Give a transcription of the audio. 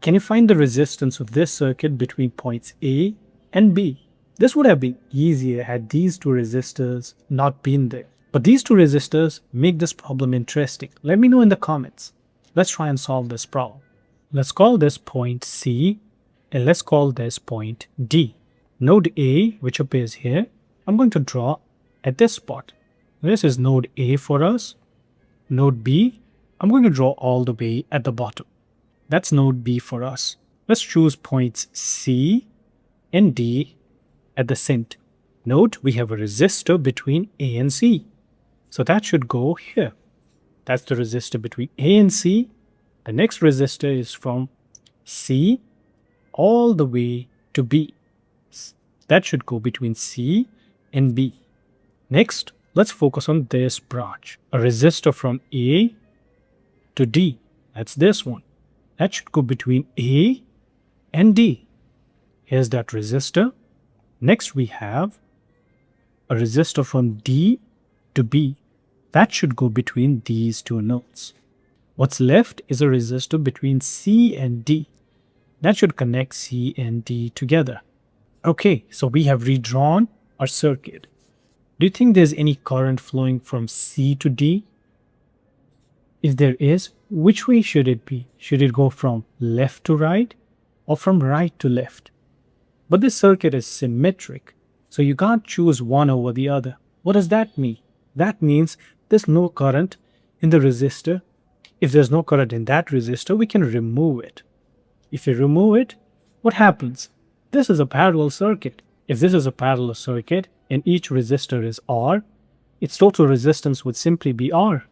Can you find the resistance of this circuit between points A and B? This would have been easier had these two resistors not been there. But these two resistors make this problem interesting. Let me know in the comments. Let's try and solve this problem. Let's call this point C and let's call this point D. Node A, which appears here, I'm going to draw at this spot. This is node A for us. Node B, I'm going to draw all the way at the bottom. That's node B for us. Let's choose points C and D at the center. Note we have a resistor between A and C. So that should go here. That's the resistor between A and C. The next resistor is from C all the way to B. That should go between C and B. Next, let's focus on this branch. A resistor from A to D. That's this one. That should go between A and D. Here's that resistor. Next we have a resistor from D to B. That should go between these two nodes. What's left is a resistor between C and D. That should connect C and D together. Okay, so we have redrawn our circuit. Do you think there's any current flowing from C to D? If there is, which way should it be? Should it go from left to right or from right to left? But this circuit is symmetric, so you can't choose one over the other. What does that mean? That means there's no current in the resistor. If there's no current in that resistor, we can remove it. If you remove it, what happens? This is a parallel circuit. If this is a parallel circuit and each resistor is R, its total resistance would simply be R.